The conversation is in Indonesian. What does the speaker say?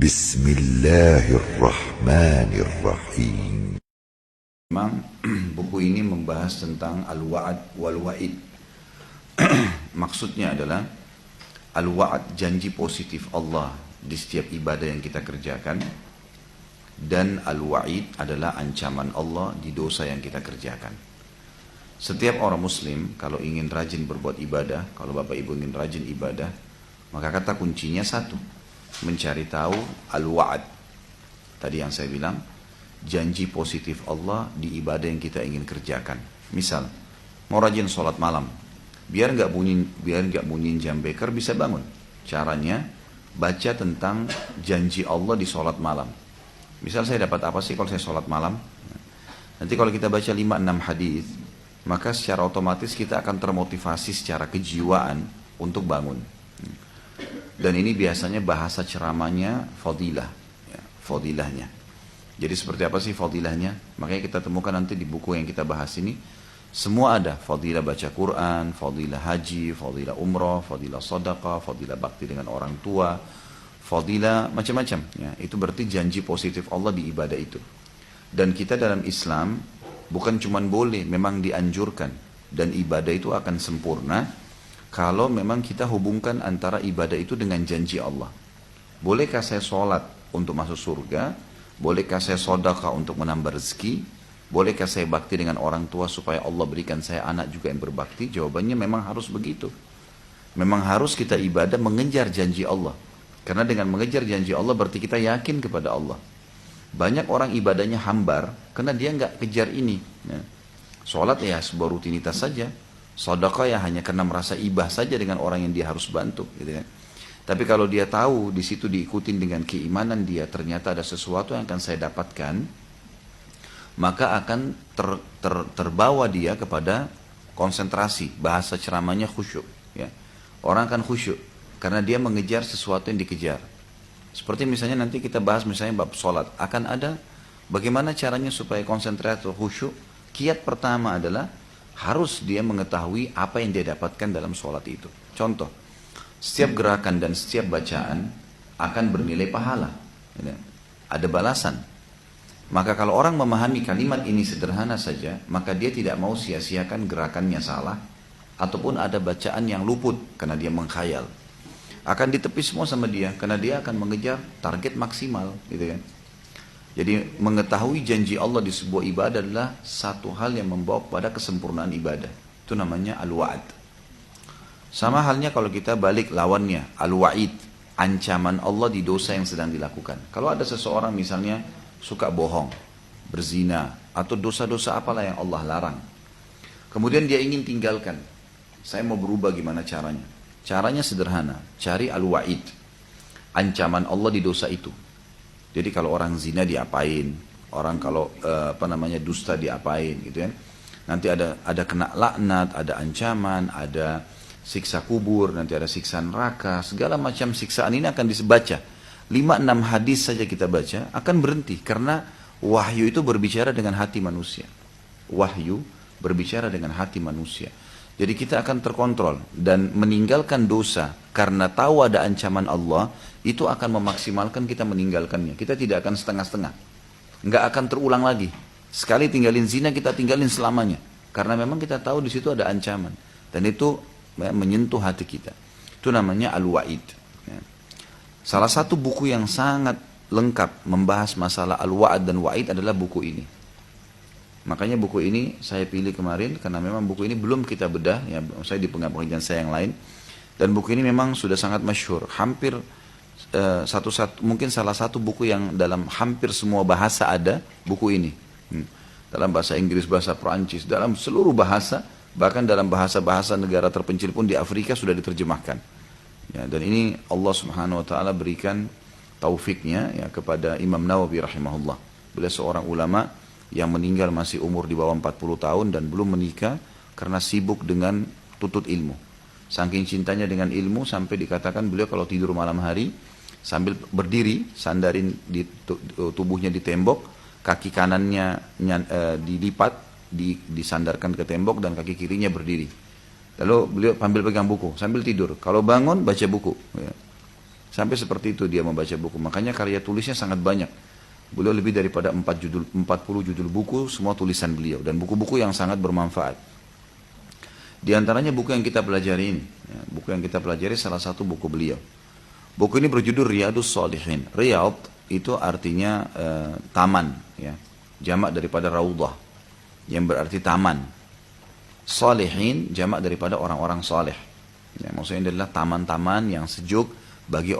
Bismillahirrahmanirrahim. Memang buku ini membahas tentang al-wa'ad wal-wa'id. Maksudnya adalah al-wa'ad, janji positif Allah di setiap ibadah yang kita kerjakan, dan al-wa'id adalah ancaman Allah di dosa yang kita kerjakan. Setiap orang muslim kalau ingin rajin berbuat ibadah, kalau Bapak Ibu ingin rajin ibadah, maka kata kuncinya satu, mencari tahu al-wa'ad. Tadi yang saya bilang, janji positif Allah di ibadah yang kita ingin kerjakan. Misal, mau rajin sholat malam, biar nggak bunyiin jam beker bisa bangun. Caranya baca tentang janji Allah di sholat malam. Misal saya dapat apa sih kalau saya sholat malam? Nanti kalau kita baca 5-6 hadis, maka secara otomatis kita akan termotivasi secara kejiwaan untuk bangun. Dan ini biasanya bahasa ceramahnya fadilah, ya, fadilahnya. Jadi seperti apa sih fadilahnya? Makanya kita temukan nanti di buku yang kita bahas ini, semua ada. Fadilah baca Quran, fadilah haji, fadilah umrah, fadilah sedekah, fadilah bakti dengan orang tua, fadilah macam-macam. Ya, itu berarti janji positif Allah di ibadah itu. Dan kita dalam Islam bukan cuma boleh, memang dianjurkan. Dan ibadah itu akan sempurna kalau memang kita hubungkan antara ibadah itu dengan janji Allah. Bolehkah saya sholat untuk masuk surga? Bolehkah saya sedekah untuk menambah rezeki? Bolehkah saya bakti dengan orang tua supaya Allah berikan saya anak juga yang berbakti? Jawabannya memang harus begitu. Memang harus kita ibadah mengejar janji Allah. Karena dengan mengejar janji Allah berarti kita yakin kepada Allah. Banyak orang ibadahnya hambar karena dia nggak kejar ini. Ya. Sholat ya sebuah rutinitas saja. Sedekah ya hanya karena merasa ibah saja dengan orang yang dia harus bantu. Gitu ya. Tapi kalau dia tahu di situ diikutin dengan keimanan dia, ternyata ada sesuatu yang akan saya dapatkan, maka akan terbawa dia kepada konsentrasi. Bahasa ceramahnya khusyuk. Ya. Orang akan khusyuk karena dia mengejar sesuatu yang dikejar. Seperti misalnya nanti kita bahas misalnya bab sholat, akan ada bagaimana caranya supaya konsentrasi atau khusyuk. Kiat pertama adalah harus dia mengetahui apa yang dia dapatkan dalam sholat itu. Contoh, setiap gerakan dan setiap bacaan akan bernilai pahala. Ada balasan. Maka kalau orang memahami kalimat ini sederhana saja, maka dia tidak mau sia-siakan gerakannya salah, ataupun ada bacaan yang luput karena dia mengkhayal. Akan ditepis semua sama dia, karena dia akan mengejar target maksimal. Gitu kan. Jadi mengetahui janji Allah di sebuah ibadah adalah satu hal yang membawa pada kesempurnaan ibadah. Itu namanya al-wa'ad. Sama halnya kalau kita balik lawannya, al-wa'id, ancaman Allah di dosa yang sedang dilakukan. Kalau ada seseorang misalnya suka bohong, berzina, atau dosa-dosa apalah yang Allah larang. Kemudian dia ingin tinggalkan. Saya mau berubah, gimana caranya? Caranya sederhana, cari al-wa'id, ancaman Allah di dosa itu. Jadi kalau orang zina diapain, orang kalau dusta diapain, gitu kan? Nanti ada kena laknat, ada ancaman, ada siksa kubur, nanti ada siksa neraka, segala macam siksaan ini akan dibaca. 5-6 hadis saja kita baca, akan berhenti karena wahyu itu berbicara dengan hati manusia. Wahyu berbicara dengan hati manusia. Jadi kita akan terkontrol dan meninggalkan dosa karena tahu ada ancaman Allah, itu akan memaksimalkan kita meninggalkannya. Kita tidak akan setengah-setengah. Nggak akan terulang lagi. Sekali tinggalin zina, kita tinggalin selamanya. Karena memang kita tahu di situ ada ancaman. Dan itu menyentuh hati kita. Itu namanya al-wa'id. Salah satu buku yang sangat lengkap membahas masalah al-wa'ad dan wa'id adalah buku ini. Makanya buku ini saya pilih kemarin karena memang buku ini belum kita bedah, ya, saya di pengajian saya yang lain, dan buku ini memang sudah sangat masyhur, hampir mungkin salah satu buku yang dalam hampir semua bahasa ada buku ini, dalam bahasa Inggris, bahasa Perancis, dalam seluruh bahasa, bahkan dalam bahasa-bahasa negara terpencil pun di Afrika sudah diterjemahkan. Ya, dan ini Allah Subhanahu Wa Taala berikan taufiknya ya kepada Imam Nawawi rahimahullah. Beliau seorang ulama yang meninggal masih umur di bawah 40 tahun dan belum menikah karena sibuk dengan tutut ilmu. Saking cintanya dengan ilmu sampai dikatakan beliau kalau tidur malam hari sambil berdiri, sandarin di tubuhnya di tembok, kaki kanannya dilipat, disandarkan ke tembok dan kaki kirinya berdiri. Lalu beliau sambil pegang buku, sambil tidur. Kalau bangun baca buku. Ya. Sampai seperti itu dia membaca buku. Makanya karya tulisnya sangat banyak. Beliau lebih daripada 40 judul buku, semua tulisan beliau. Dan buku-buku yang sangat bermanfaat. Di antaranya buku yang kita pelajari ini. Ya, buku yang kita pelajari salah satu buku beliau. Buku ini berjudul Riyadus Shalihin. Riyad itu artinya taman. Ya. Jamak daripada Raudhah. Yang berarti taman. Shalihin jamak daripada orang-orang saleh. Ya, maksudnya adalah taman-taman yang sejuk bagi orang